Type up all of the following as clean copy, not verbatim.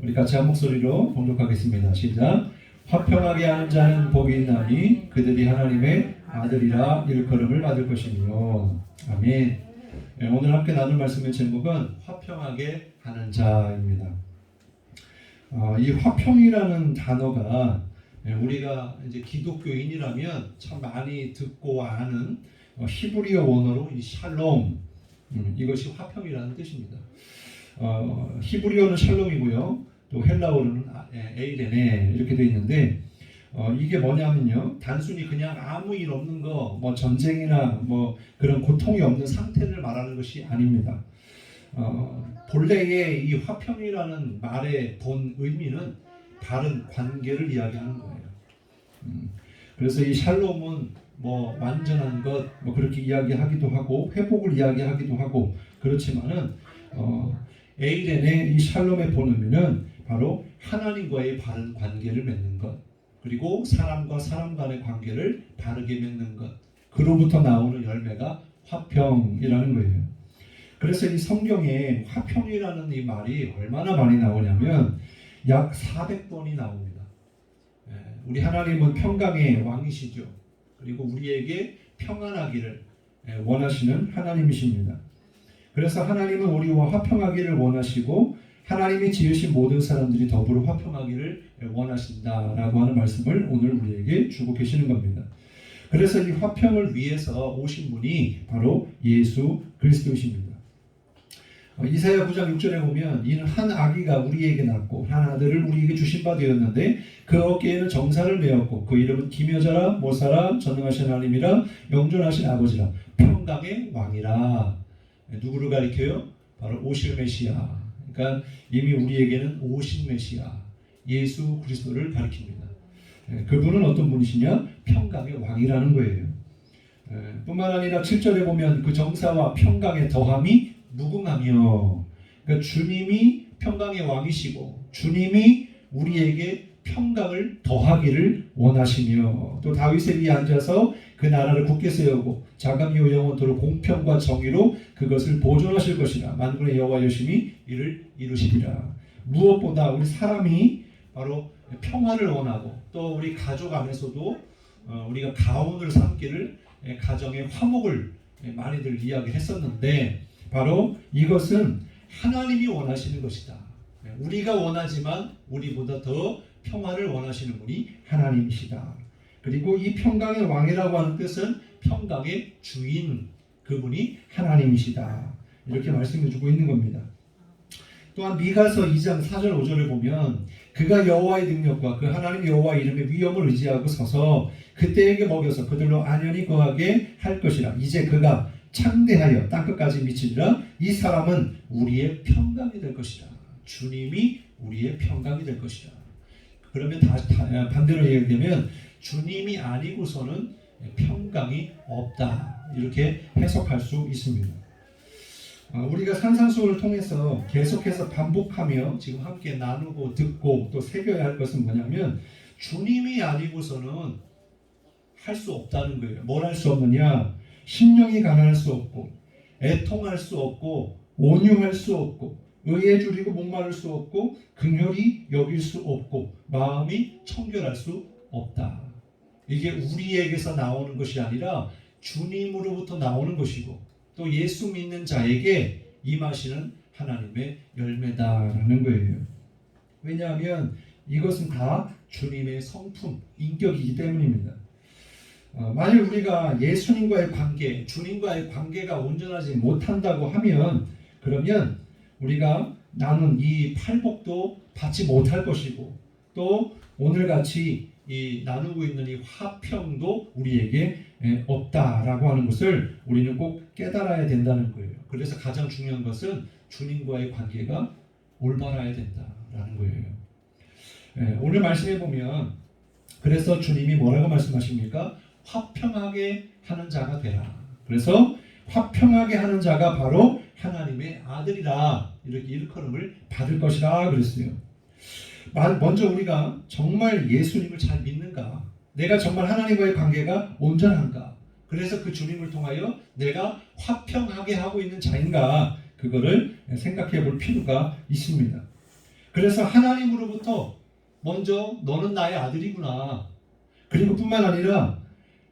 우리 같이 한 목소리로 봉독하겠습니다. 시작. 화평하게 하는 자는 복이 있나니 그들이 하나님의 아들이라 일컬음을 받을 것이며. 아멘. 오늘 함께 나눌 말씀의 제목은 화평하게 하는 자입니다. 이 화평이라는 단어가 우리가 이제 기독교인이라면 참 많이 듣고 아는 히브리어 원어로 이 샬롬, 이것이 화평이라는 뜻입니다. 히브리어는 샬롬이고요, 또 헬라어로는 에이레네 이렇게 되어 있는데, 이게 뭐냐면요, 단순히 그냥 아무 일 없는 거, 뭐 전쟁이나 뭐 그런 고통이 없는 상태를 말하는 것이 아닙니다. 본래의 이 화평이라는 말의 본 의미는 바른 관계를 이야기하는 거예요. 그래서 이 샬롬은 뭐 완전한 것, 뭐 그렇게 이야기하기도 하고 회복을 이야기하기도 하고, 그렇지만은 에이렌의 이 샬롬의 본 의미는 바로 하나님과의 바른 관계를 맺는 것, 그리고 사람과 사람 간의 관계를 바르게 맺는 것, 그로부터 나오는 열매가 화평이라는 거예요. 그래서 이 성경에 화평이라는 이 말이 얼마나 많이 나오냐면 약 400번이 나옵니다. 우리 하나님은 평강의 왕이시죠. 그리고 우리에게 평안하기를 원하시는 하나님이십니다. 그래서 하나님은 우리와 화평하기를 원하시고 하나님이 지으신 모든 사람들이 더불어 화평하기를 원하신다라고 하는 말씀을 오늘 우리에게 주고 계시는 겁니다. 그래서 이 화평을 위해서 오신 분이 바로 예수 그리스도이십니다. 이사야 9장 6절에 보면 이는 한 아기가 우리에게 낳고 한 아들을 우리에게 주신 바 되었는데 그 어깨에는 정사를 메었고 그 이름은 기묘자라 모사라 전능하신 하나님이라 영존하신 아버지라 평강의 왕이라. 누구를 가리켜요? 바로 오실 메시아. 그러니까 이미 우리에게는 오신 메시아 예수 그리스도를 가리킵니다. 그분은 어떤 분이시냐? 평강의 왕이라는 거예요. 뿐만 아니라 7절에 보면 그 정사와 평강의 더함이 무궁하며, 그러니까 주님이 평강의 왕이시고 주님이 우리에게 평강을 더하기를 원하시며, 또 다윗의 위에 앉아서 그 나라를 굳게 세우고 자감이요 영원토록 공평과 정의로 그것을 보존하실 것이라. 만군의 여호와 여심이 이를 이루시리라. 무엇보다 우리 사람이 바로 평화를 원하고, 또 우리 가족 안에서도 우리가 가온을 삼기를, 가정의 화목을 많이들 이야기했었는데, 바로 이것은 하나님이 원하시는 것이다. 우리가 원하지만 우리보다 더 평화를 원하시는 분이 하나님이시다. 그리고 이 평강의 왕이라고 하는 뜻은 평강의 주인, 그분이 하나님이시다. 이렇게 말씀해 주고 있는 겁니다. 또한 미가서 2장 4절 5절을 보면 그가 여호와의 능력과 그 하나님 여호와의 이름의 위엄을 의지하고 서서 그때에게 먹여서 그들로 안연히 거하게 할 것이라. 이제 그가 창대하여 땅끝까지 미치리라. 이 사람은 우리의 평강이 될 것이라. 주님이 우리의 평강이 될 것이라. 그러면 반대로 얘기하면 주님이 아니고서는 평강이 없다, 이렇게 해석할 수 있습니다. 우리가 산상수훈을 통해서 계속해서 반복하며 지금 함께 나누고 듣고 또 새겨야 할 것은 뭐냐면 주님이 아니고서는 할 수 없다는 거예요. 뭘 할 수 없느냐? 심령이 가난할 수 없고, 애통할 수 없고, 온유할 수 없고, 의에 줄이고 목마를 수 없고, 긍휼히 여길 수 없고, 마음이 청결할 수 없다. 이게 우리에게서 나오는 것이 아니라 주님으로부터 나오는 것이고, 또 예수 믿는 자에게 임하시는 하나님의 열매다라는 거예요. 왜냐하면 이것은 다 주님의 성품, 인격이기 때문입니다. 만일 우리가 예수님과의 관계, 주님과의 관계가 온전하지 못한다고 하면, 그러면 우리가 나눈 이 팔복도 받지 못할 것이고, 또 오늘같이 이 나누고 있는 이 화평도 우리에게 없다라고 하는 것을 우리는 꼭 깨달아야 된다는 거예요. 그래서 가장 중요한 것은 주님과의 관계가 올바라야 된다라는 거예요. 오늘 말씀해 보면 그래서 주님이 뭐라고 말씀하십니까? 화평하게 하는 자가 되라. 그래서 화평하게 하는 자가 바로 하나님의 아들이라, 이렇게 일컬음을 받을 것이라 그랬어요. 먼저 우리가 정말 예수님을 잘 믿는가? 내가 정말 하나님과의 관계가 온전한가? 그래서 그 주님을 통하여 내가 화평하게 하고 있는 자인가? 그거를 생각해 볼 필요가 있습니다. 그래서 하나님으로부터 먼저 너는 나의 아들이구나. 그리고 뿐만 아니라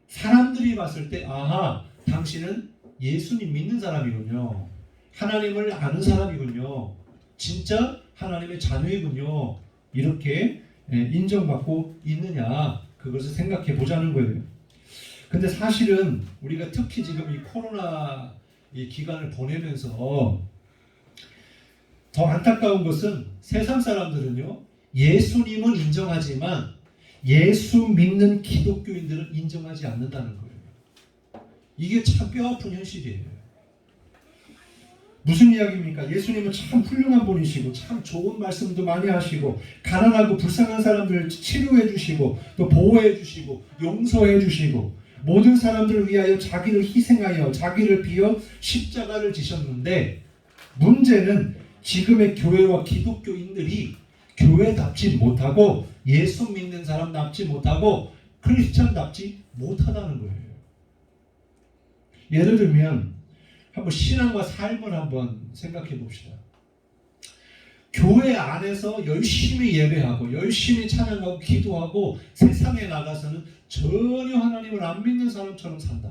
사람들이 봤을 때 아하, 당신은 예수님 믿는 사람이군요. 하나님을 아는 사람이군요. 진짜 하나님의 자녀이군요. 이렇게 인정받고 있느냐, 그것을 생각해 보자는 거예요. 근데 사실은 우리가 특히 지금 이 코로나 이 기간을 보내면서 더 안타까운 것은 세상 사람들은요, 예수님은 인정하지만 예수 믿는 기독교인들은 인정하지 않는다는 거예요. 이게 참 뼈아픈 현실이에요. 무슨 이야기입니까? 예수님은 참 훌륭한 분이시고 참 좋은 말씀도 많이 하시고 가난하고 불쌍한 사람들을 치료해 주시고 또 보호해 주시고 용서해 주시고 모든 사람들을 위하여 자기를 희생하여 자기를 비워 십자가를 지셨는데, 문제는 지금의 교회와 기독교인들이 교회답지 못하고 예수 믿는 사람답지 못하고 크리스찬답지 못하다는 거예요. 예를 들면 한번 신앙과 삶을 한번 생각해 봅시다. 교회 안에서 열심히 예배하고 열심히 찬양하고 기도하고 세상에 나가서는 전혀 하나님을 안 믿는 사람처럼 산다.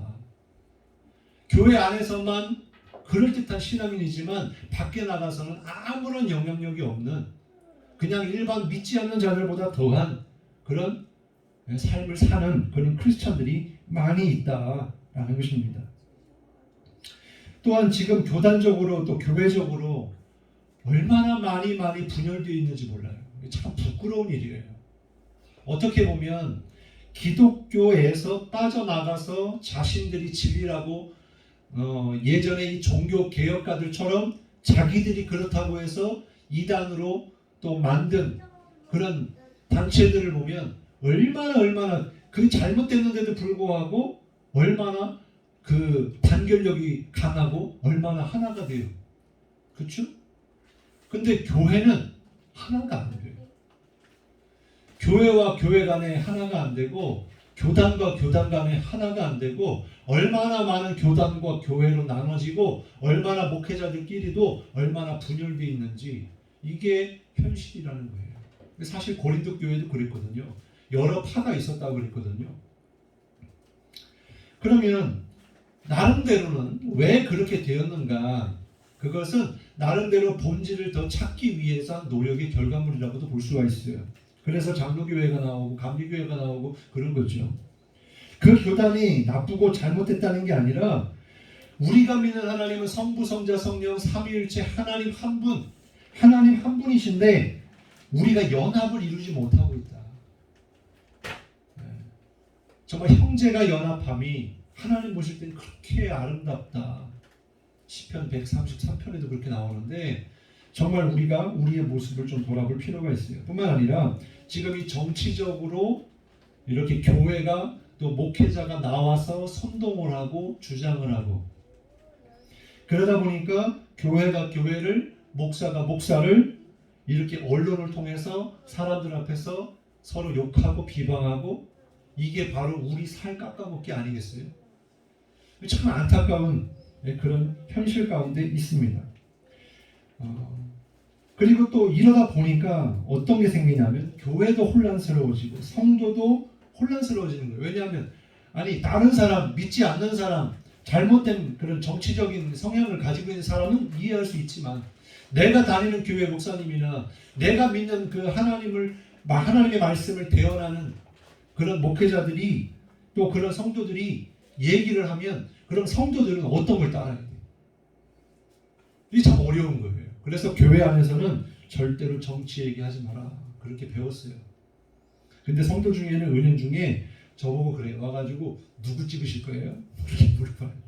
교회 안에서만 그럴듯한 신앙인이지만 밖에 나가서는 아무런 영향력이 없는 그냥 일반 믿지 않는 자들보다 더한 그런 삶을 사는 그런 크리스찬들이 많이 있다라는 것입니다. 또한 지금 교단적으로 또 교회적으로 얼마나 많이 분열되어 있는지 몰라요. 참 부끄러운 일이에요. 어떻게 보면 기독교에서 빠져나가서 자신들이 진리라고 예전에 이 종교 개혁가들처럼 자기들이 그렇다고 해서 이단으로 또 만든 그런 단체들을 보면 얼마나 그 잘못됐는데도 불구하고 얼마나 그 단결력이 강하고 얼마나 하나가 돼요. 그렇죠? 근데 교회는 하나가 안 돼요. 교회와 교회 간에 하나가 안 되고 교단과 교단 간에 하나가 안 되고 얼마나 많은 교단과 교회로 나눠지고 얼마나 목회자들끼리도 얼마나 분열되어 있는지, 이게 현실이라는 거예요. 사실 고린도 교회도 그랬거든요. 여러 파가 있었다고 그랬거든요. 그러면 나름대로는 왜 그렇게 되었는가? 그것은 나름대로 본질을 더 찾기 위해서 한 노력의 결과물이라고도 볼 수가 있어요. 그래서 장로교회가 나오고 감리교회가 나오고 그런 거죠. 그 교단이 나쁘고 잘못됐다는 게 아니라 우리가 믿는 하나님은 성부, 성자, 성령, 삼위일체 하나님 한 분, 하나님 한 분이신데 우리가 연합을 이루지 못하고 있다. 정말 형제가 연합함이 하나님 보실 땐 그렇게 아름답다. 시편 133편에도 그렇게 나오는데 정말 우리가 우리의 모습을 좀 돌아볼 필요가 있어요. 뿐만 아니라 지금 이 정치적으로 이렇게 교회가 또 목회자가 나와서 선동을 하고 주장을 하고 그러다 보니까 교회가 교회를, 목사가 목사를 이렇게 언론을 통해서 사람들 앞에서 서로 욕하고 비방하고, 이게 바로 우리 살 깎아먹기 아니겠어요? 참 안타까운 그런 현실 가운데 있습니다. 그리고 또 이러다 보니까 어떤 게 생기냐면 교회도 혼란스러워지고 성도도 혼란스러워지는 거예요. 왜냐하면 아니 다른 사람, 믿지 않는 사람, 잘못된 그런 정치적인 성향을 가지고 있는 사람은 이해할 수 있지만 내가 다니는 교회 목사님이나 내가 믿는 그 하나님의 말씀을 대언하는 그런 목회자들이 또 그런 성도들이 얘기를 하면 그럼 성도들은 어떤 걸 따라야 돼요? 이게 참 어려운 거예요. 그래서 교회 안에서는 절대로 정치 얘기하지 마라 그렇게 배웠어요. 근데 성도 중에는 은연 중에 저보고 그래 와가지고 누구 찍으실 거예요? 이렇게 물어봐요.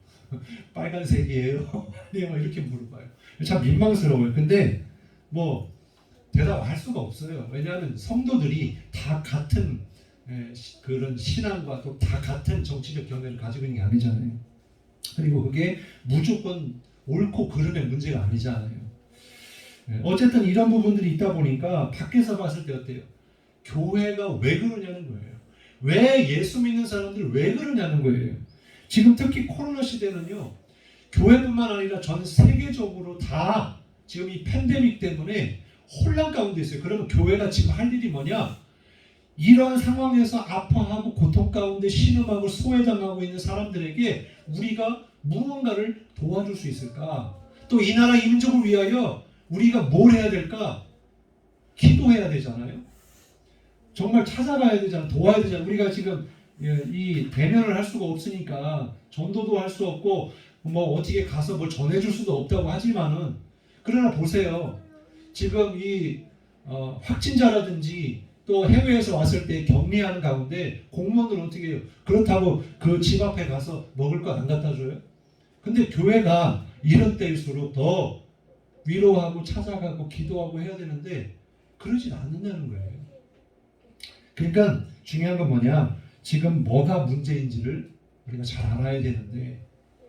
빨간색이에요? 네, 이렇게 물어봐요. 참 민망스러워요. 근데 뭐 대답할 수가 없어요. 왜냐하면 성도들이 다 같은 그런 신앙과 또 다 같은 정치적 견해를 가지고 있는 게 아니잖아요. 그리고 그게 무조건 옳고 그름의 문제가 아니잖아요. 어쨌든 이런 부분들이 있다 보니까 밖에서 봤을 때 어때요? 교회가 왜 그러냐는 거예요. 왜 예수 믿는 사람들 왜 그러냐는 거예요. 지금 특히 코로나 시대는요, 교회뿐만 아니라 전 세계적으로 다 지금 이 팬데믹 때문에 혼란 가운데 있어요. 그러면 교회가 지금 할 일이 뭐냐? 이런 상황에서 아파하고 고통 가운데 신음하고 소외당하고 있는 사람들에게 우리가 무언가를 도와줄 수 있을까? 또 이 나라 이 민족을 위하여 우리가 뭘 해야 될까? 기도해야 되잖아요. 정말 찾아가야 되잖아. 도와야 되잖아. 우리가 지금 이 대면을 할 수가 없으니까 전도도 할 수 없고 뭐 어떻게 가서 뭘 전해줄 수도 없다고 하지만은 그러나 보세요. 지금 이 확진자라든지 또 해외에서 왔을 때 격리하는 가운데 공무원들은 어떻게 해요? 그렇다고 그 집 앞에 가서 먹을 거 안 갖다 줘요? 근데 교회가 이런 때일수록 더 위로하고 찾아가고 기도하고 해야 되는데 그러진 않는다는 거예요. 그러니까 중요한 건 뭐냐? 지금 뭐가 문제인지를 우리가 잘 알아야 되는데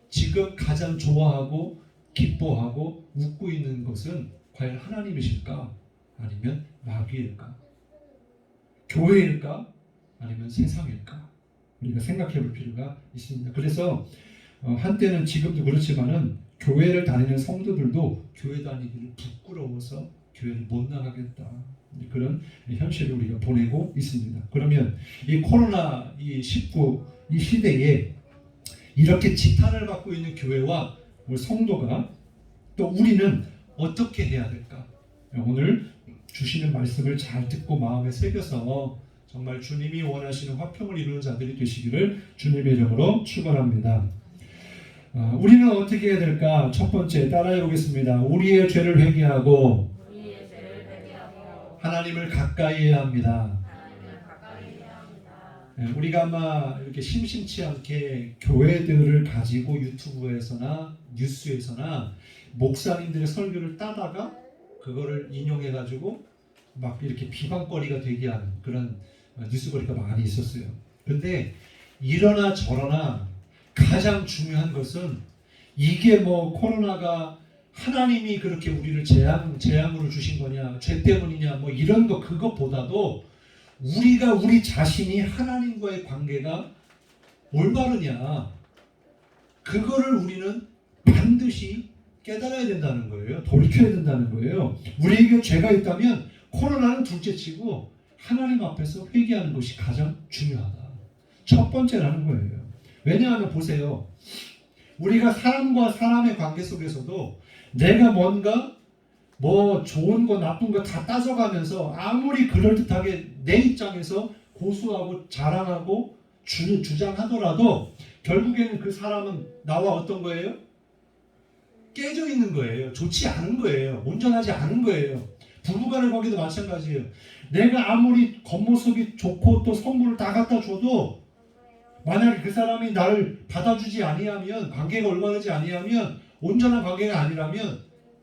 지금 가장 좋아하고 기뻐하고 웃고 있는 것은 과연 하나님이실까? 아니면 마귀일까? 교회일까? 아니면 세상일까? 우리가 생각해 볼 필요가 있습니다. 그래서 한때는 지금도 그렇지만은 교회를 다니는 성도들도 교회 다니기를 부끄러워서 교회를 못 나가겠다. 그런 현실을 우리가 보내고 있습니다. 그러면 이 코로나 19 이 시대에 이렇게 지탄을 받고 있는 교회와 우리 성도가 또 우리는 어떻게 해야 될까? 오늘 주시는 말씀을 잘 듣고 마음에 새겨서 정말 주님이 원하시는 화평을 이루는 자들이 되시기를 주님의 이름으로 축원합니다. 우리는 어떻게 해야 될까? 첫 번째 따라해 보겠습니다. 우리의 죄를 회개하고 하나님을 가까이 해야 합니다. 우리가 아마 이렇게 심심치 않게 교회들을 가지고 유튜브에서나 뉴스에서나 목사님들의 설교를 따다가 그거를 인용해 가지고 막 이렇게 비방거리가 되게 하는 그런 뉴스거리가 많이 있었어요. 근데 이러나 저러나 가장 중요한 것은 이게 뭐 코로나가 하나님이 그렇게 우리를 재앙으로 주신 거냐, 죄 때문이냐, 뭐 이런 거 그것보다도 우리가 우리 자신이 하나님과의 관계가 올바르냐, 그거를 우리는 반드시 깨달아야 된다는 거예요. 돌이켜야 된다는 거예요. 우리에게 죄가 있다면 코로나는 둘째치고 하나님 앞에서 회개하는 것이 가장 중요하다. 첫 번째라는 거예요. 왜냐하면 보세요. 우리가 사람과 사람의 관계 속에서도 내가 뭔가 뭐 좋은 거 나쁜 거 다 따져가면서 아무리 그럴듯하게 내 입장에서 고수하고 자랑하고 주장하더라도 결국에는 그 사람은 나와 어떤 거예요? 깨져 있는 거예요. 좋지 않은 거예요. 온전하지 않은 거예요. 부부간의 관계도 마찬가지예요. 내가 아무리 겉모습이 좋고 또 선물을 다 갖다 줘도 만약에 그 사람이 나를 받아주지 아니하면, 관계가 올바르지 아니하면, 온전한 관계가 아니라면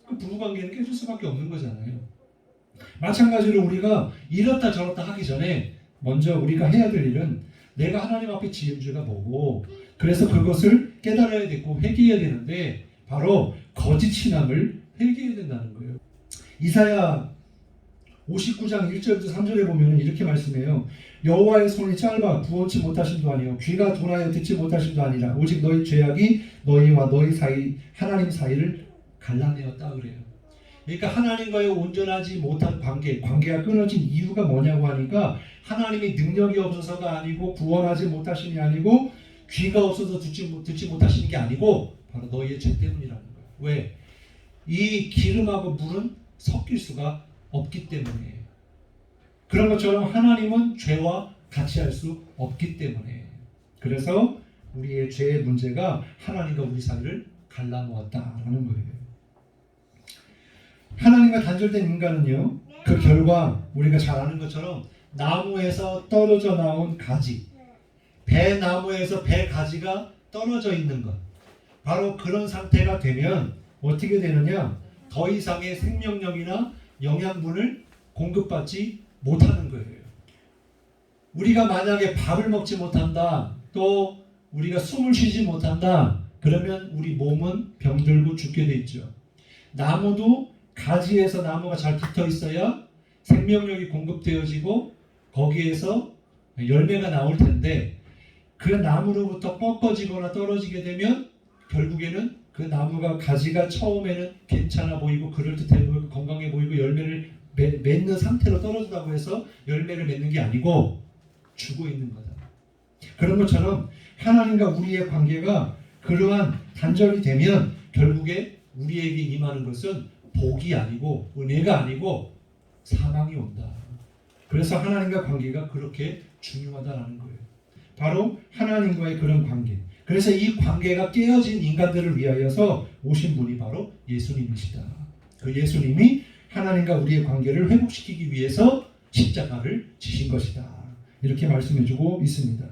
그 부부관계는 깨질 수밖에 없는 거잖아요. 마찬가지로 우리가 이렇다 저렇다 하기 전에 먼저 우리가 해야 될 일은 내가 하나님 앞에 지은 죄가 뭐고, 그래서 그것을 깨달아야 되고 회개해야 되는데 바로 거짓 신앙을 회개해야 된다는 거예요. 이사야 59장 1절부터 3절에 보면 이렇게 말씀해요. 여호와의 손이 짧아 구원치 못하심도 아니요 귀가 둔하여 듣지 못하심도 아니라 오직 너희 죄악이 너희와 너희 사이 하나님 사이를 갈라내었다 그래요. 그러니까 하나님과의 온전하지 못한 관계가 끊어진 이유가 뭐냐고 하니까 하나님이 능력이 없어서가 아니고 구원하지 못하심이 아니고 귀가 없어서 듣지 못하시는 게 아니고 바로 너희의 죄 때문이라는 거예요. 왜? 이 기름하고 물은 섞일 수가 없기 때문에. 그런 것처럼 하나님은 죄와 같이 할 수 없기 때문에. 그래서 우리의 죄의 문제가 하나님과 우리 사이를 갈라놓았다라는 거예요. 하나님과 단절된 인간은요, 그 결과 우리가 잘 아는 것처럼 나무에서 떨어져 나온 가지, 배나무에서 배 가지가 떨어져 있는 것, 바로 그런 상태가 되면 어떻게 되느냐? 더 이상의 생명력이나 영양분을 공급받지 못하는 거예요. 우리가 만약에 밥을 먹지 못한다, 또 우리가 숨을 쉬지 못한다, 그러면 우리 몸은 병들고 죽게 돼 있죠. 나무도 가지에서 나무가 잘 붙어 있어야 생명력이 공급되어지고 거기에서 열매가 나올 텐데, 그 나무로부터 꺾어지거나 떨어지게 되면 결국에는 그 나무가 가지가 처음에는 괜찮아 보이고 그럴듯해 보이고 건강해 보이고 열매를 맺는 상태로 떨어진다고 해서 열매를 맺는 게 아니고 죽어 있는 거다. 그런 것처럼 하나님과 우리의 관계가 그러한 단절이 되면 결국에 우리에게 임하는 것은 복이 아니고 은혜가 아니고 사망이 온다. 그래서 하나님과 관계가 그렇게 중요하다라는 거예요. 바로 하나님과의 그런 관계. 그래서 이 관계가 깨어진 인간들을 위하여서 오신 분이 바로 예수님이시다. 그 예수님이 하나님과 우리의 관계를 회복시키기 위해서 십자가를 지신 것이다. 이렇게 말씀해주고 있습니다.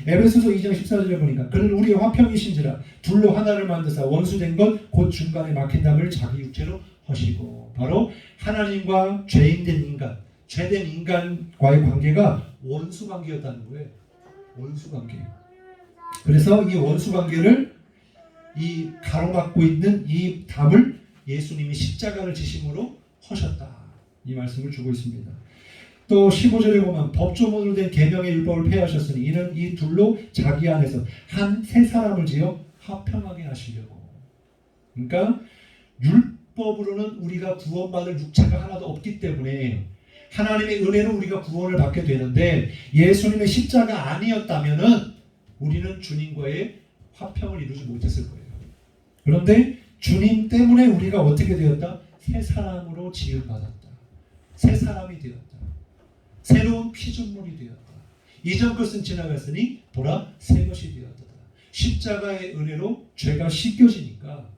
에베소서 2장 14절에 보니까 그는 우리의 화평이신지라 둘로 하나를 만드사 원수된 것 곧 중간에 막힌 담을 자기 육체로 하시고. 바로 하나님과 죄인된 인간, 죄된 인간과의 관계가 원수 관계였다는 거예요. 원수 관계. 그래서 이 원수 관계를 이 가로막고 있는 이 담을 예수님이 십자가를 지심으로 하셨다. 이 말씀을 주고 있습니다. 또 15절에 보면 법조문으로 된 계명의 율법을 폐하셨으니 이는 이 둘로 자기 안에서 한 새 사람을 지어 화평하게 하시려고. 그러니까 율법으로는 우리가 구원받을 육체가 하나도 없기 때문에 하나님의 은혜로 우리가 구원을 받게 되는데 예수님의 십자가 아니었다면은 우리는 주님과의 화평을 이루지 못했을 거예요. 그런데 주님 때문에 우리가 어떻게 되었다? 새 사람으로 지음받았다. 새 사람이 되었다. 새로운 피조물이 되었다. 이전 것은 지나갔으니 보라 새 것이 되었다. 십자가의 은혜로 죄가 씻겨지니까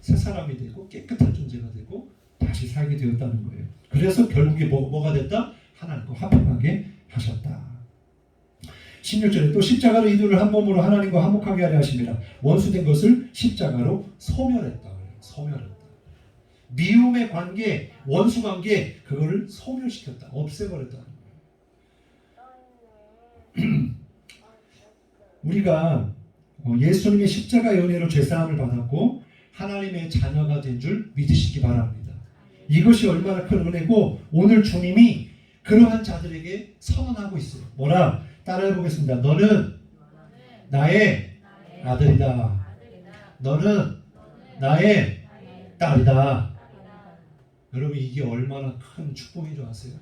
새 사람이 되고 깨끗한 존재가 되고 다시 살게 되었다는 거예요. 그래서 결국에 뭐가 됐다? 하나님과 화평하게 하셨다. 16절에 또 십자가로 이들을 한 몸으로 하나님과 화목하게 하려 하심이라 원수된 것을 십자가로 소멸했다. 소멸했다. 미움의 관계, 원수 관계 그거를 소멸시켰다. 없애버렸다는 거예요. 우리가 예수님의 십자가의 은혜로 죄사함을 받았고 하나님의 자녀가 된 줄 믿으시기 바랍니다. 이것이 얼마나 큰 은혜고 오늘 주님이 그러한 자들에게 선언하고 있어요. 뭐라? 따라해 보겠습니다. 너는 나의 아들이다. 너는 나의 딸이다. 여러분 이게 얼마나 큰 축복인 줄 아세요?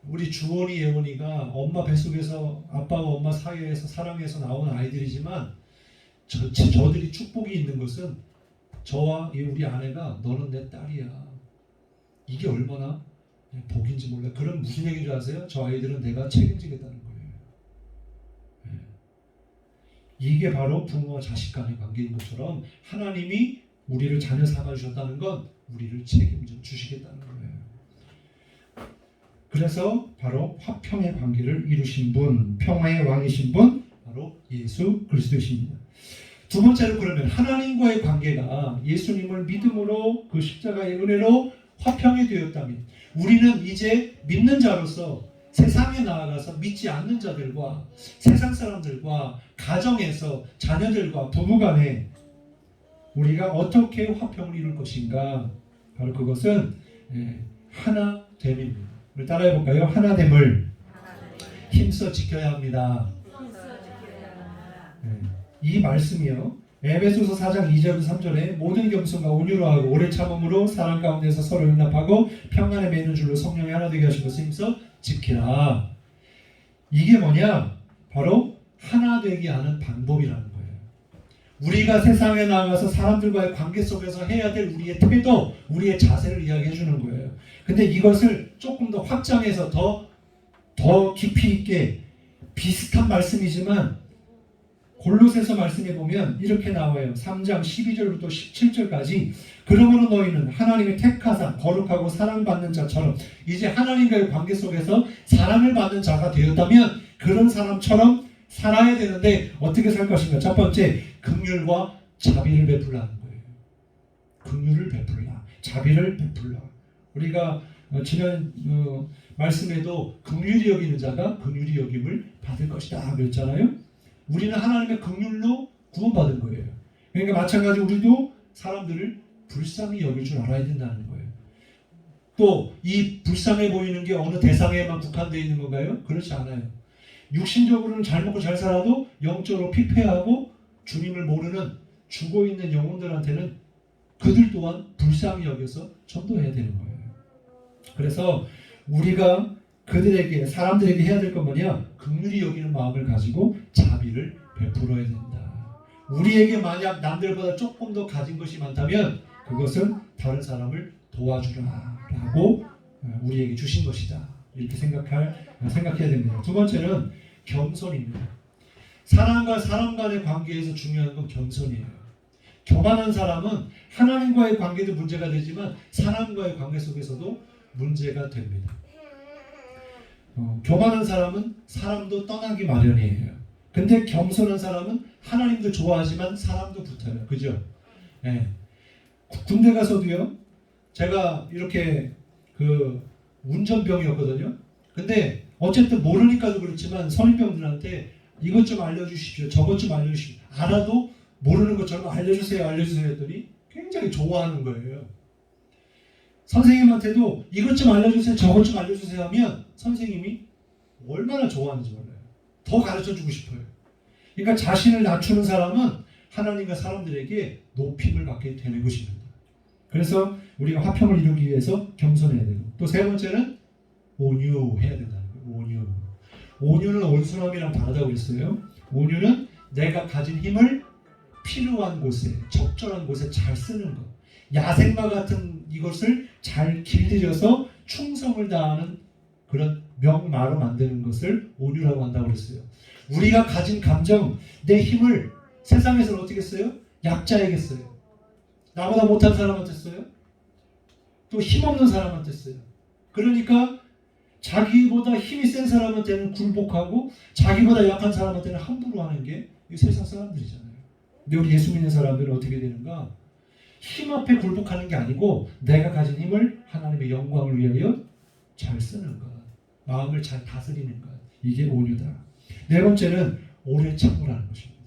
우리 주원이 예원이가 엄마 뱃속에서 아빠와 엄마 사이에서 사랑해서 나온 아이들이지만 저들이 축복이 있는 것은 저와 우리 아내가 너는 내 딸이야. 이게 얼마나 복인지 몰라요. 그럼 무슨 얘기인 줄 아세요? 저 아이들은 내가 책임지겠다는 거예요. 이게 바로 부모와 자식 간의 관계인 것처럼 하나님이 우리를 자녀 삼아주셨다는 건 우리를 책임져 주시겠다는 거예요. 그래서 바로 화평의 관계를 이루신 분, 평화의 왕이신 분 바로 예수 그리스도이십니다. 두 번째로 그러면 하나님과의 관계가 예수님을 믿음으로 그 십자가의 은혜로 화평이 되었다면 우리는 이제 믿는 자로서 세상에 나아가서 믿지 않는 자들과 세상 사람들과 가정에서 자녀들과 부부간에 우리가 어떻게 화평을 이룰 것인가? 바로 그것은 하나됨입니다. 우리 따라해 볼까요? 하나됨을 힘써 지켜야 합니다. 이 말씀이요. 에베소서 4장 2절부터 3절에 모든 겸손과 온유로 하고 오래 참음으로 사랑 가운데서 서로 용납하고 평안에 매는 줄로 성령이 하나 되게 하신 것을 힘써 지키라. 이게 뭐냐? 바로 하나 되게 하는 방법이라는 거예요. 우리가 세상에 나가서 사람들과의 관계 속에서 해야 될 우리의 태도, 우리의 자세를 이야기해 주는 거예요. 근데 이것을 조금 더 확장해서 더 깊이 있게 비슷한 말씀이지만 골로새서 말씀에 보면 이렇게 나와요. 3장 12절부터 17절까지 그러므로 너희는 하나님의 택하사 거룩하고 사랑받는 자처럼 이제 하나님과의 관계 속에서 사랑을 받는 자가 되었다면 그런 사람처럼 살아야 되는데 어떻게 살 것인가? 첫 번째, 긍휼과 자비를 베풀라는 거예요. 긍휼을 베풀라, 자비를 베풀라. 우리가 지난 말씀에도 긍휼히 여기는 자가 긍휼히 여김을 받을 것이다 그랬잖아요. 우리는 하나님의 긍휼로 구원받은 거예요. 그러니까 마찬가지로 우리도 사람들을 불쌍히 여길 줄 알아야 된다는 거예요. 또 이 불쌍해 보이는 게 어느 대상에만 국한되어 있는 건가요? 그렇지 않아요. 육신적으로는 잘 먹고 잘 살아도 영적으로 피폐하고 주님을 모르는 죽어있는 영혼들한테는 그들 또한 불쌍히 여겨서 전도해야 되는 거예요. 그래서 우리가 그들에게 사람들에게 해야 될 건 뭐냐? 긍휼히 여기는 마음을 가지고 자비를 베풀어야 된다. 우리에게 만약 남들보다 조금 더 가진 것이 많다면 그것은 다른 사람을 도와주라라고 우리에게 주신 것이다. 이렇게 생각해야 됩니다. 두 번째는 겸손입니다. 사람과 사람 간의 관계에서 중요한 건 겸손이에요. 교만한 사람은 하나님과의 관계도 문제가 되지만 사람과의 관계 속에서도 문제가 됩니다. 교만한 사람은 사람도 떠나기 마련이에요. 근데 겸손한 사람은 하나님도 좋아하지만 사람도 붙어요. 그죠? 네. 군대 가서도요. 제가 이렇게 운전병이었거든요. 근데 어쨌든 모르니까도 그렇지만 선임병들한테 이것 좀 알려주십시오. 저것 좀 알려주십시오. 알아도 모르는 것처럼 알려주세요. 했더니 굉장히 좋아하는 거예요. 선생님한테도 이것 좀 알려주세요. 저것 좀 알려주세요 하면 선생님이 얼마나 좋아하는지 몰라요. 더 가르쳐주고 싶어요. 그러니까 자신을 낮추는 사람은 하나님과 사람들에게 높임을 받게 되는 것입니다. 그래서 우리가 화평을 이루기 위해서 겸손해야 되고, 또 세 번째는 온유해야 된다는 거예요. 온유는 온순함이랑 다르다고 했어요. 온유는 내가 가진 힘을 필요한 곳에, 적절한 곳에 잘 쓰는 것. 야생마 같은 이것을 잘 길들여서 충성을 다하는 그런 명마로 만드는 것을 온유라고 한다고 그랬어요. 우리가 가진 감정, 내 힘을 세상에서는 어떻게 써요? 약자에게 써요. 나보다 못한 사람한테 써요. 또 힘없는 사람한테 써요. 그러니까 자기보다 힘이 센 사람한테는 굴복하고 자기보다 약한 사람한테는 함부로 하는 게 이 세상 사람들이잖아요. 근데 우리 예수 믿는 사람들은 어떻게 되는가? 힘 앞에 굴복하는 게 아니고 내가 가진 힘을 하나님의 영광을 위하여 잘 쓰는 것. 마음을 잘 다스리는 것. 이게 온유다. 네 번째는 오래 참으라는 것입니다.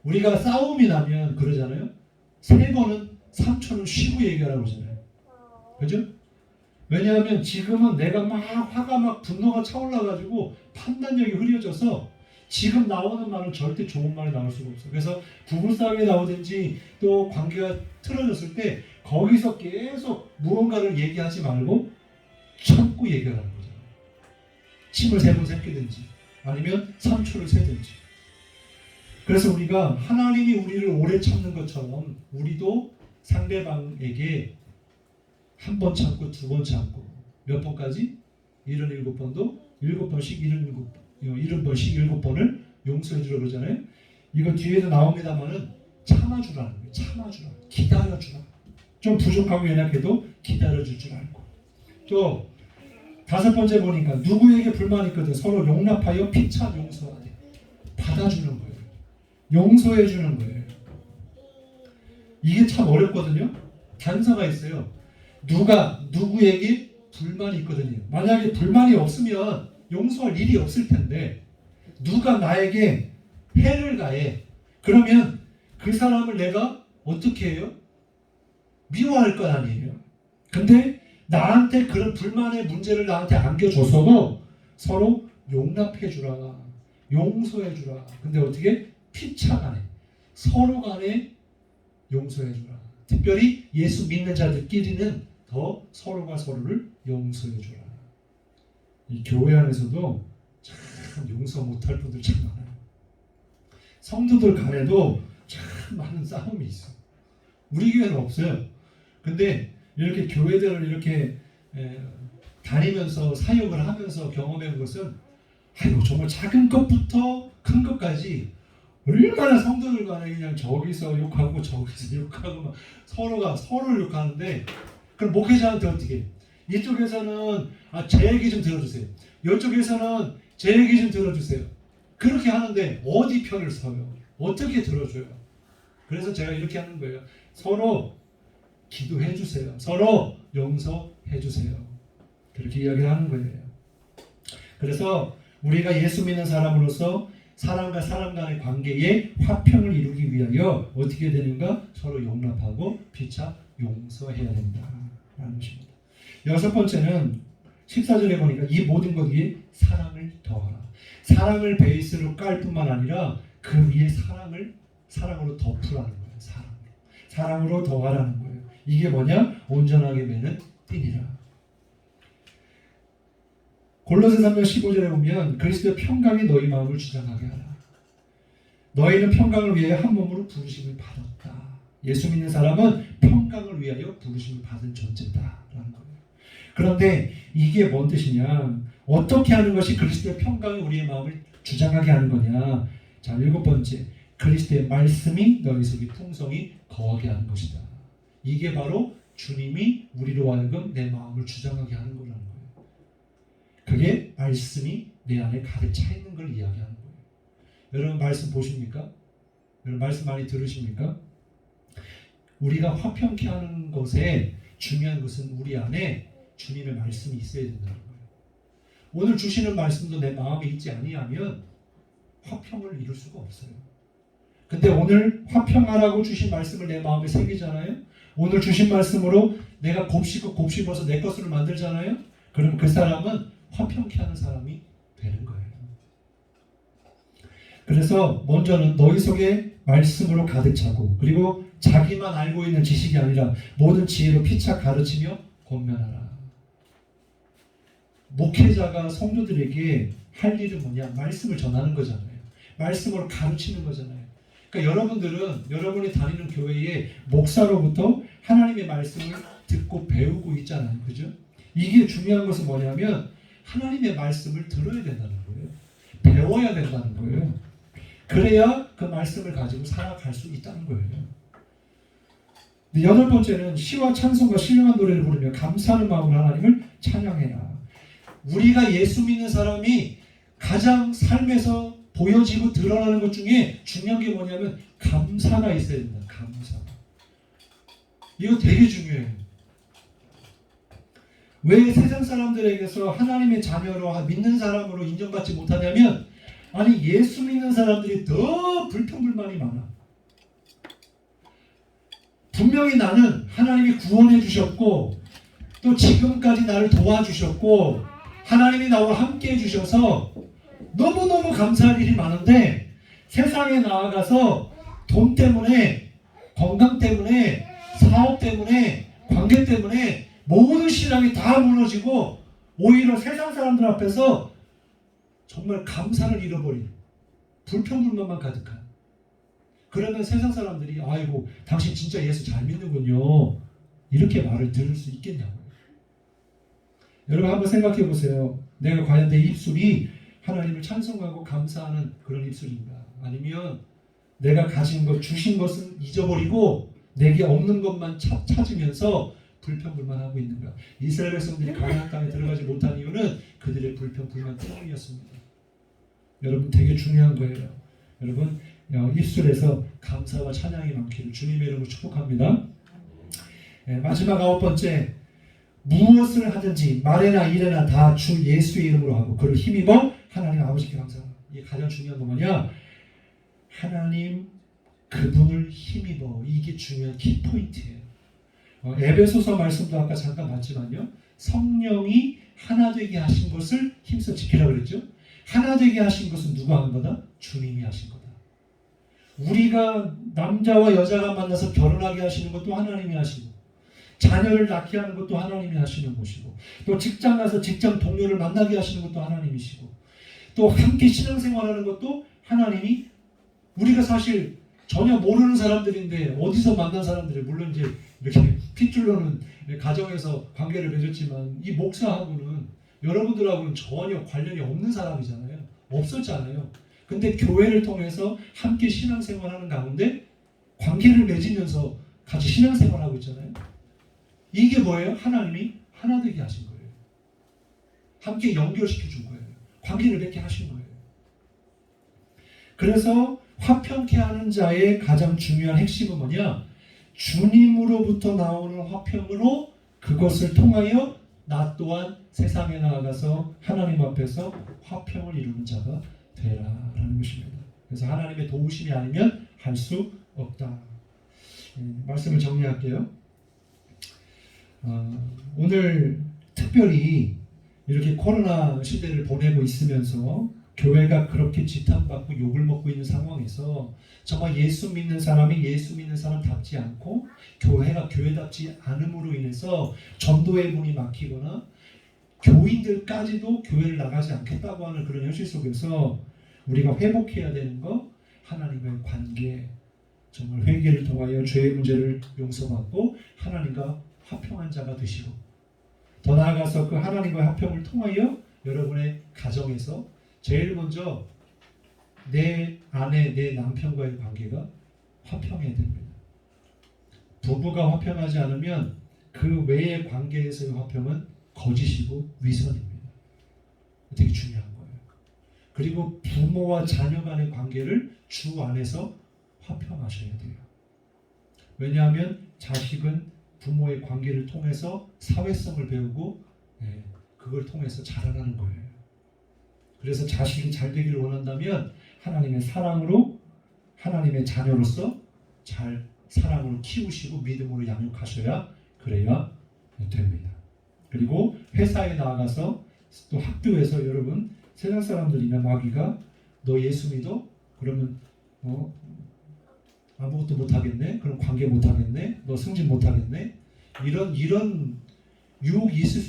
우리가 싸움이 나면 그러잖아요. 3번은 3초는 쉬고 얘기하라고 그러잖아요. 그죠? 왜냐하면 지금은 내가 막 화가 막 분노가 차올라가지고 판단력이 흐려져서 지금 나오는 말은 절대 좋은 말이 나올 수가 없어. 그래서 부부싸움이 나오든지 또 관계가 틀어졌을 때 거기서 계속 무언가를 얘기하지 말고 참고 얘기하라는 거죠. 침을 3번 삼키든지 아니면 3초를 세든지. 그래서 우리가 하나님이 우리를 오래 참는 것처럼 우리도 상대방에게 1번 참고 2번 참고 몇 번까지? 77번도 7번씩 70번씩 7번을 용서해 주라고 그러잖아요. 이거 뒤에도 나옵니다만은 참아주라는 거예요. 참아주라. 기다려주라. 좀 부족하고 연약해도 기다려줄 줄 알고. 또 5번째 보니까 누구에게 불만이 있거든 서로 용납하여 피차 용서하되. 받아주는 거예요. 용서해 주는 거예요. 이게 참 어렵거든요. 단서가 있어요. 누가 누구에게 불만이 있거든요. 만약에 불만이 없으면 용서할 일이 없을 텐데 누가 나에게 해를 가해. 그러면 그 사람을 내가 어떻게 해요? 미워할 것 아니에요. 근데 나한테 그런 불만의 문제를 나한테 안겨줬어도 서로 용납해주라. 용서해주라. 근데 어떻게? 피차 간에 서로 간에 용서해주라. 특별히 예수 믿는 자들끼리는 더 서로가 서로를 용서해주라. 이 교회 안에서도 참 용서 못할 분들 참 많아요. 성도들 간에도 참 많은 싸움이 있어. 우리 교회는 없어요. 근데 이렇게 교회들을 이렇게 다니면서 사역을 하면서 경험한 것은 정말 작은 것부터 큰 것까지 얼마나 성도들 간에 그냥 저기서 욕하고 저기서 욕하고 막 서로가 서로를 욕하는데 그럼 목회자한테 어떻게? 이쪽에서는 제 얘기 좀 들어주세요. 이쪽에서는 제 얘기 좀 들어주세요. 그렇게 하는데 어디 편을 서요? 어떻게 들어줘요? 그래서 제가 이렇게 하는 거예요. 서로 기도해 주세요. 서로 용서해 주세요. 그렇게 이야기를 하는 거예요. 그래서 우리가 예수 믿는 사람으로서 사람과 사람 간의 관계에 화평을 이루기 위하여 어떻게 되는가? 서로 용납하고 피차 용서해야 된다라는 것입니다. 6번째는 14절에 보니까 이 모든 것 위에 사랑을 더하라. 사랑을 베이스로 깔 뿐만 아니라 그 위에 사랑으로 덮으라는 거예요. 사랑으로 더하라는 거예요. 이게 뭐냐? 온전하게 매는 띠니라. 골로새 3장 15절에 보면 그리스도의 평강이 너희 마음을 주장하게 하라. 너희는 평강을 위하여 한 몸으로 부르심을 받았다. 예수 믿는 사람은 평강을 위하여 부르심을 받은 존재다라는 거예요. 그런데 이게 뭔 뜻이냐? 어떻게 하는 것이 그리스도의 평강이 우리의 마음을 주장하게 하는 거냐? 자, 7번째, 그리스도의 말씀이 너희 속에 풍성히 거하게 하는 것이다. 이게 바로 주님이 우리로 하여금 내 마음을 주장하게 하는 거라는 거예요. 그게 말씀이 내 안에 가득 차 있는 걸 이야기하는 거예요. 여러분 말씀 보십니까? 여러분 말씀 많이 들으십니까? 우리가 화평케 하는 것에 중요한 것은 우리 안에 주님의 말씀이 있어야 된다는 거예요. 오늘 주시는 말씀도 내 마음에 있지 아니하면 화평을 이룰 수가 없어요. 근데 오늘 화평하라고 주신 말씀을 내 마음에 새기잖아요. 오늘 주신 말씀으로 내가 곱씹어서 내 것으로 만들잖아요. 그럼 그 사람은 화평케 하는 사람이 되는 거예요. 그래서 먼저는 너희 속에 말씀으로 가득 차고, 그리고 자기만 알고 있는 지식이 아니라 모든 지혜로 피차 가르치며 권면하라. 목회자가 성도들에게 할 일은 뭐냐? 말씀을 전하는 거잖아요. 말씀으로 가르치는 거잖아요. 그러니까 여러분들은 여러분이 다니는 교회의 목사로부터 하나님의 말씀을 듣고 배우고 있잖아요. 그죠? 이게 중요한 것은 뭐냐면 하나님의 말씀을 들어야 된다는 거예요. 배워야 된다는 거예요. 그래야 그 말씀을 가지고 살아갈 수 있다는 거예요. 8번째는 시와 찬송과 신령한 노래를 부르며 감사하는 마음으로 하나님을 찬양해라. 우리가 예수 믿는 사람이 가장 삶에서 보여지고 드러나는 것 중에 중요한 게 뭐냐면 감사가 있어야 된다. 감사. 이거 되게 중요해요. 왜 세상 사람들에게서 하나님의 자녀로 믿는 사람으로 인정받지 못하냐면, 아니 예수 믿는 사람들이 더 불평불만이 많아. 분명히 나는 하나님이 구원해 주셨고 또 지금까지 나를 도와주셨고 하나님이 나와 함께 해주셔서 너무너무 감사할 일이 많은데, 세상에 나아가서 돈 때문에, 건강 때문에, 사업 때문에, 관계 때문에 모든 신앙이 다 무너지고 오히려 세상 사람들 앞에서 정말 감사를 잃어버린, 불평불만만 가득한, 그러면 세상 사람들이 아이고 당신 진짜 예수 잘 믿는군요 이렇게 말을 들을 수 있겠냐고요. 여러분 한번 생각해 보세요. 내가 과연 내 입술이 하나님을 찬송하고 감사하는 그런 입술인가? 아니면 내가 가진 것, 주신 것은 잊어버리고 내게 없는 것만 찾으면서 불평불만하고 있는가? 이스라엘 백성들이 가나안 땅에 들어가지 못한 이유는 그들의 불평불만 때문이었습니다. 여러분 되게 중요한 거예요. 여러분 입술에서 감사와 찬양이 많기를 주님의 이름으로 축복합니다. 마지막 9번째, 무엇을 하든지 말에나 일에나 다 주 예수의 이름으로 하고 그를 힘입어 하나님 아버지께 감사하라. 이게 가장 중요한 거 뭐냐? 하나님 그분을 힘입어. 이게 중요한 키포인트예요. 에베소서 말씀도 아까 잠깐 봤지만요, 성령이 하나 되게 하신 것을 힘써 지키라고 그랬죠. 하나 되게 하신 것은 누가 한 거다? 주님이 하신 거다. 우리가 남자와 여자가 만나서 결혼하게 하시는 것도 하나님이 하시고, 자녀를 낳게 하는 것도 하나님이 하시는 것이고, 또 직장 가서 직장 동료를 만나게 하시는 것도 하나님이시고, 또 함께 신앙생활하는 것도 하나님이, 우리가 사실 전혀 모르는 사람들인데 어디서 만난 사람들이, 물론 이제 이렇게 핏줄로는 가정에서 관계를 맺었지만 이 목사하고는 여러분들하고는 전혀 관련이 없는 사람이잖아요. 없었잖아요. 근데 교회를 통해서 함께 신앙생활하는 가운데 관계를 맺으면서 같이 신앙생활하고 있잖아요. 이게 뭐예요? 하나님이 하나 되게 하신 거예요. 함께 연결시켜 준 거예요. 관계를 맺게 하신 거예요. 그래서 화평케 하는 자의 가장 중요한 핵심은 뭐냐? 주님으로부터 나오는 화평으로 그것을 통하여 나 또한 세상에 나아가서 하나님 앞에서 화평을 이루는 자가 되라라는 것입니다. 그래서 하나님의 도우심이 아니면 할 수 없다. 말씀을 정리할게요. 오늘 특별히 이렇게 코로나 시대를 보내고 있으면서 교회가 그렇게 지탄받고 욕을 먹고 있는 상황에서 정말 예수 믿는 사람이 예수 믿는 사람답지 않고 교회가 교회답지 않음으로 인해서 전도의 문이 막히거나 교인들까지도 교회를 나가지 않겠다고 하는 그런 현실 속에서 우리가 회복해야 되는 거 하나님과의 관계, 정말 회개를 통하여 죄의 문제를 용서받고 하나님과 화평한 자가 되시고, 더 나아가서 그 하나님과의 화평을 통하여 여러분의 가정에서 제일 먼저 내 아내, 내 남편과의 관계가 화평해야 됩니다. 부부가 화평하지 않으면 그 외의 관계에서의 화평은 거짓이고 위선입니다. 되게 중요한 거예요. 그리고 부모와 자녀 간의 관계를 주 안에서 화평하셔야 돼요. 왜냐하면 자식은 부모의 관계를 통해서 사회성을 배우고 그걸 통해서 자라나는 거예요. 그래서 자식이 잘 되기를 원한다면 하나님의 사랑으로 하나님의 자녀로서 잘 사랑으로 키우시고 믿음으로 양육하셔야 그래야 됩니다. 그리고 회사에 나아가서 또 학교에서 여러분 세상 사람들이나 마귀가 너 예수 믿어? 그러면 아무것도 못하겠네? 그럼 관계 못하겠네? 너 승진 못하겠네? 이런 미혹이 있을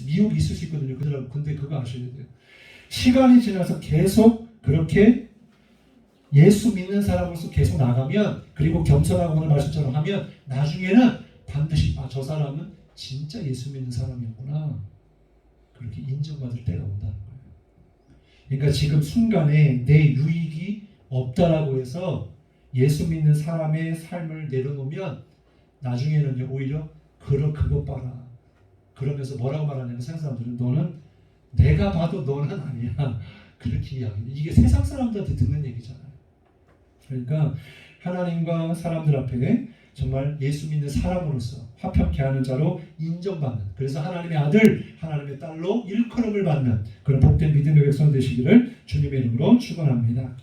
수 있거든요. 근데 그거 아셔야 돼요. 시간이 지나서 계속 그렇게 예수 믿는 사람으로서 계속 나가면, 그리고 겸손하고 오늘 말씀처럼 하면 나중에는 반드시 저 사람은 진짜 예수 믿는 사람이었구나, 그렇게 인정받을 때가 온다는 거예요. 그러니까 지금 순간에 내 유익이 없다라고 해서 예수 믿는 사람의 삶을 내려놓으면 나중에는 오히려 그것 봐라 그러면서 뭐라고 말하냐면 세상 사람들은 너는 내가 봐도 너는 아니야 그렇게 이야기해요. 이게 세상 사람들한테 듣는 얘기잖아요. 그러니까 하나님과 사람들 앞에 정말 예수 믿는 사람으로서 화평케 하는 자로 인정받는, 그래서 하나님의 아들, 하나님의 딸로 일컬음을 받는 그런 복된 믿음의 백성 되시기를 주님의 이름으로 축원합니다.